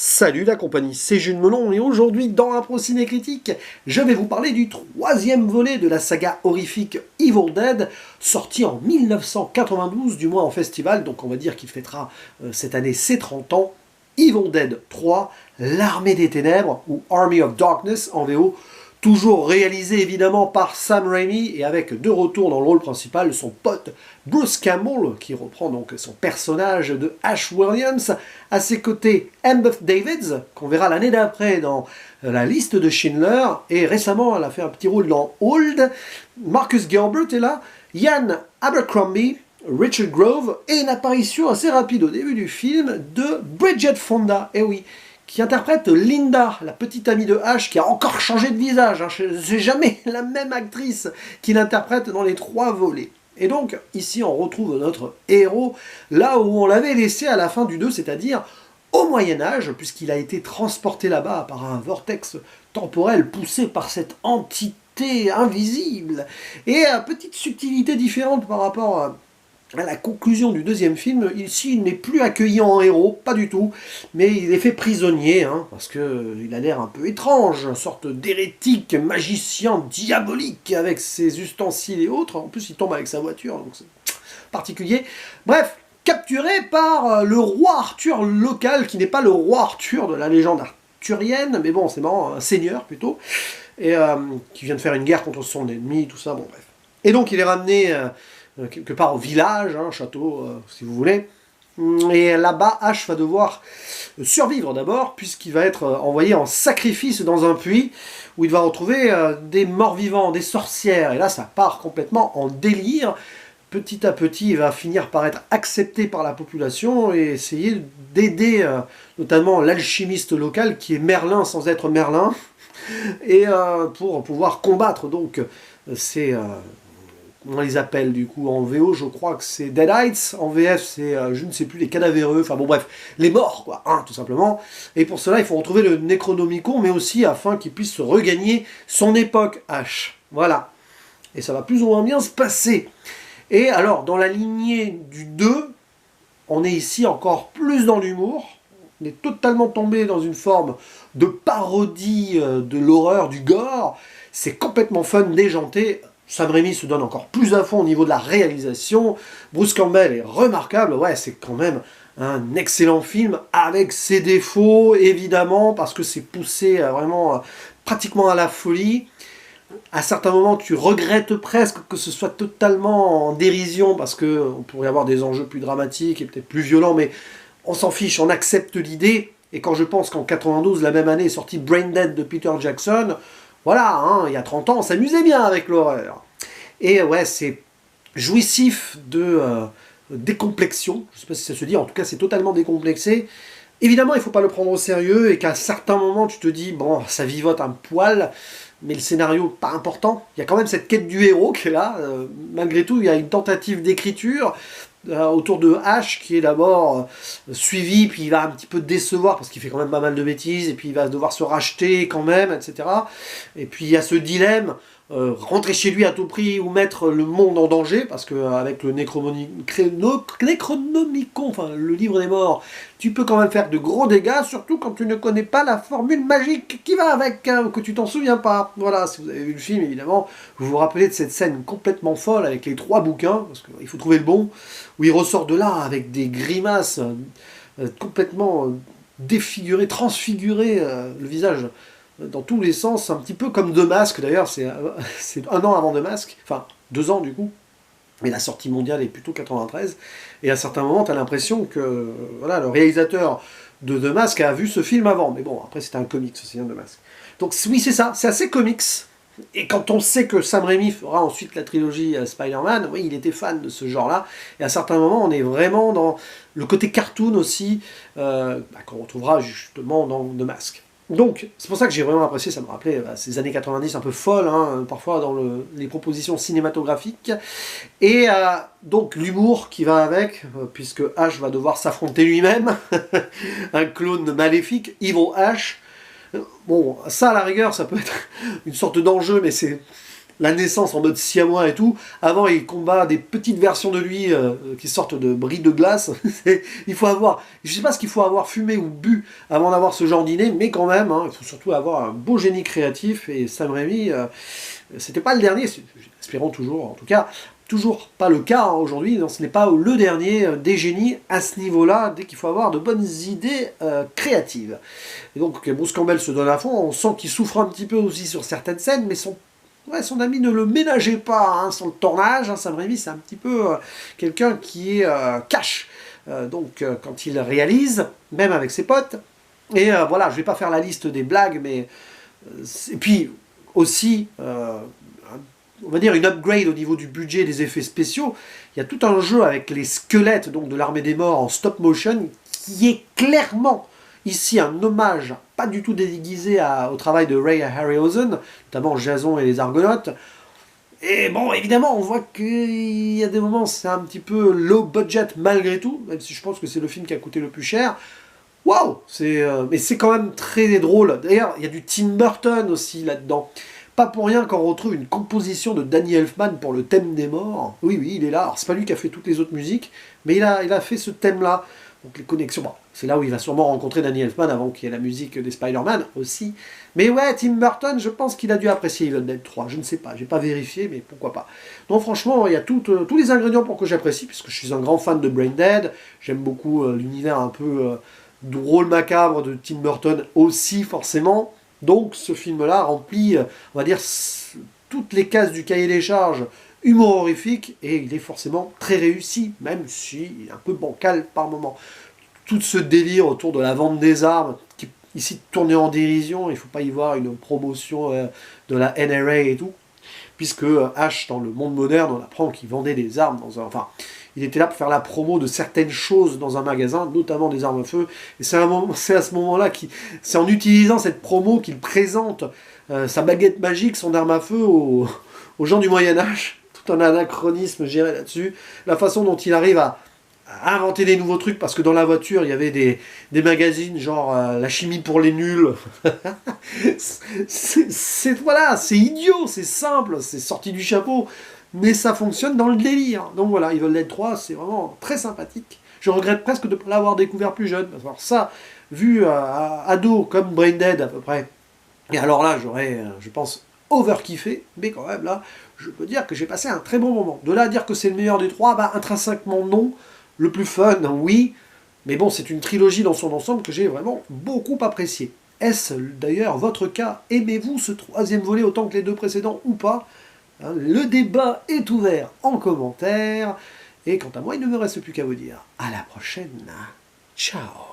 Salut la compagnie, c'est Jules Melon et aujourd'hui dans Impro Ciné Critique, je vais vous parler du troisième volet de la saga horrifique Evil Dead, sorti en 1992, du moins en festival, donc on va dire qu'il fêtera cette année ses 30 ans. Evil Dead 3, l'Armée des Ténèbres, ou Army of Darkness en VO, toujours réalisé évidemment par Sam Raimi et avec de retour dans le rôle principal son pote Bruce Campbell, qui reprend donc son personnage de Ash Williams. À ses côtés, Embeth Davids, qu'on verra l'année d'après dans la liste de Schindler, et récemment elle a fait un petit rôle dans Old. Marcus Gilbert est là, Ian Abercrombie, Richard Grove, et une apparition assez rapide au début du film de Bridget Fonda, et oui, qui interprète Linda, la petite amie de Ash, qui a encore changé de visage. C'est jamais la même actrice qui l'interprète dans les 3 volets. Et donc, ici, on retrouve notre héros là où on l'avait laissé à la fin du 2, c'est-à-dire au Moyen-Âge, puisqu'il a été transporté là-bas par un vortex temporel poussé par cette entité invisible. Et petite subtilité différente par rapport à la conclusion du deuxième film, ici il n'est plus accueilli en héros, pas du tout, mais il est fait prisonnier, parce qu'il a l'air un peu étrange, une sorte d'hérétique, magicien, diabolique, avec ses ustensiles et autres. En plus il tombe avec sa voiture, donc c'est particulier. Bref, capturé par le roi Arthur local, qui n'est pas le roi Arthur de la légende arthurienne, mais bon, c'est marrant, un seigneur plutôt, et qui vient de faire une guerre contre son ennemi, tout ça, bon bref. Et donc il est ramené quelque part au village, château, si vous voulez. Et là-bas, Ash va devoir survivre d'abord, puisqu'il va être envoyé en sacrifice dans un puits, où il va retrouver des morts-vivants, des sorcières. Et là, ça part complètement en délire. Petit à petit, il va finir par être accepté par la population et essayer d'aider notamment l'alchimiste local, qui est Merlin sans être Merlin, et pour pouvoir combattre donc ces... on les appelle du coup en VO, je crois que c'est Deadites, en VF c'est, je ne sais plus, les cadavéreux, enfin bon bref, les morts quoi, tout simplement. Et pour cela il faut retrouver le Necronomicon, mais aussi afin qu'il puisse regagner son époque H. Voilà. Et ça va plus ou moins bien se passer. Et alors, dans la lignée du 2, on est ici encore plus dans l'humour. On est totalement tombé dans une forme de parodie de l'horreur, du gore. C'est complètement fun, déjanté. Sam Raimi se donne encore plus à fond au niveau de la réalisation. Bruce Campbell est remarquable. Ouais, c'est quand même un excellent film avec ses défauts, évidemment, parce que c'est poussé vraiment pratiquement à la folie. À certains moments, tu regrettes presque que ce soit totalement en dérision, parce qu'on pourrait avoir des enjeux plus dramatiques et peut-être plus violents, mais on s'en fiche, on accepte l'idée. Et quand je pense qu'en 92, la même année, est sorti Brain Dead de Peter Jackson, voilà, il y a 30 ans, on s'amusait bien avec l'horreur. Et ouais, c'est jouissif de décomplexion. Je ne sais pas si ça se dit, en tout cas, c'est totalement décomplexé. Évidemment, il ne faut pas le prendre au sérieux et qu'à certains moments, tu te dis, bon, ça vivote un poil, mais le scénario, pas important. Il y a quand même cette quête du héros qui est là. Malgré tout, il y a une tentative d'écriture autour de Ash qui est d'abord suivi, puis il va un petit peu décevoir parce qu'il fait quand même pas mal de bêtises, et puis il va devoir se racheter quand même, etc. Et puis il y a ce dilemme, rentrer chez lui à tout prix ou mettre le monde en danger, parce qu'avec le Necronomicon, enfin le livre des morts, tu peux quand même faire de gros dégâts, surtout quand tu ne connais pas la formule magique qui va avec, que tu t'en souviens pas. Voilà, si vous avez vu le film, évidemment, vous vous rappelez de cette scène complètement folle avec les 3 bouquins, parce qu'il faut trouver le bon, où il ressort de là avec des grimaces complètement défigurées, transfigurées, le visage dans tous les sens, un petit peu comme The Mask, d'ailleurs, c'est 1 an avant The Mask, enfin 2 ans du coup, mais la sortie mondiale est plutôt 93, et à certains moments, tu as l'impression que voilà, le réalisateur de The Mask a vu ce film avant, mais bon, après c'était un comics aussi, The Mask. Donc oui, c'est ça, c'est assez comics, et quand on sait que Sam Raimi fera ensuite la trilogie Spider-Man, oui, il était fan de ce genre-là, et à certains moments, on est vraiment dans le côté cartoon aussi, qu'on retrouvera justement dans The Mask. Donc, c'est pour ça que j'ai vraiment apprécié, ça me rappelait ces années 90 un peu folles, parfois dans les propositions cinématographiques. Et donc l'humour qui va avec, puisque Ash va devoir s'affronter lui-même, un clone maléfique, Evil Ash. Bon, ça à la rigueur, ça peut être une sorte d'enjeu, mais c'est la naissance en mode siamois et tout. Avant, il combat des petites versions de lui qui sortent de bris de glace. Il faut avoir, je sais pas ce qu'il faut avoir fumé ou bu avant d'avoir ce genre d'idée, mais quand même, hein, il faut surtout avoir un beau génie créatif. Et Sam Raimi, c'était pas le dernier, espérons toujours, en tout cas. Toujours pas le cas hein, aujourd'hui, ce n'est pas le dernier des génies à ce niveau-là, dès qu'il faut avoir de bonnes idées créatives. Et donc Bruce Campbell se donne à fond, on sent qu'il souffre un petit peu aussi sur certaines scènes, mais son ami ne le ménageait pas hein, sur le tournage. Hein, Sam Raimi, c'est un petit peu quelqu'un qui est cash. Quand il réalise, même avec ses potes, et voilà, je vais pas faire la liste des blagues, mais... et puis aussi... on va dire une upgrade au niveau du budget des effets spéciaux. Il y a tout un jeu avec les squelettes donc de l'Armée des Morts en stop motion qui est clairement ici un hommage pas du tout déguisé au travail de Ray Harryhausen, notamment Jason et les Argonautes. Et bon, évidemment, on voit qu'il y a des moments c'est un petit peu low budget malgré tout, même si je pense que c'est le film qui a coûté le plus cher. Waouh, mais c'est quand même très drôle. D'ailleurs, il y a du Tim Burton aussi là-dedans. Pas pour rien qu'on retrouve une composition de Danny Elfman pour le thème des morts. Oui, oui, il est là. Alors, c'est pas lui qui a fait toutes les autres musiques, mais il a fait ce thème-là. Donc les connexions, bon, c'est là où il va sûrement rencontrer Danny Elfman avant qu'il y ait la musique des Spider-Man aussi. Mais ouais, Tim Burton, je pense qu'il a dû apprécier Evil Dead 3. Je ne sais pas, j'ai pas vérifié, mais pourquoi pas. Donc franchement, il y a tous les ingrédients pour que j'apprécie, puisque je suis un grand fan de Brain Dead. J'aime beaucoup l'univers un peu drôle macabre de Tim Burton aussi, forcément. Donc ce film-là remplit, on va dire, toutes les cases du cahier des charges humour horrifique, et il est forcément très réussi, même s'il est un peu bancal par moment. Tout ce délire autour de la vente des armes, qui ici tourné en dérision, il ne faut pas y voir une promotion de la NRA et tout, puisque Ash, dans le monde moderne, on apprend qu'il vendait des armes dans un... Enfin, il était là pour faire la promo de certaines choses dans un magasin, notamment des armes à feu. Et c'est à ce moment-là, c'est en utilisant cette promo qu'il présente sa baguette magique, son arme à feu aux gens du Moyen-Âge. Tout un anachronisme géré là-dessus. La façon dont il arrive à inventer des nouveaux trucs, parce que dans la voiture, il y avait des magazines genre La chimie pour les nuls. Voilà, c'est idiot, c'est simple, c'est sorti du chapeau. Mais ça fonctionne dans le délire. Donc voilà, Evil Dead 3, c'est vraiment très sympathique. Je regrette presque de ne pas l'avoir découvert plus jeune. Alors ça, vu ado comme Brain Dead à peu près, et alors là, j'aurais, je pense, overkiffé, mais quand même là, je peux dire que j'ai passé un très bon moment. De là à dire que c'est le meilleur des trois, bah intrinsèquement non. Le plus fun, oui. Mais bon, c'est une trilogie dans son ensemble que j'ai vraiment beaucoup apprécié. Est-ce d'ailleurs votre cas? Aimez-vous ce troisième volet autant que les deux précédents ou pas? Le débat est ouvert en commentaire. Et quant à moi, il ne me reste plus qu'à vous dire à la prochaine. Ciao.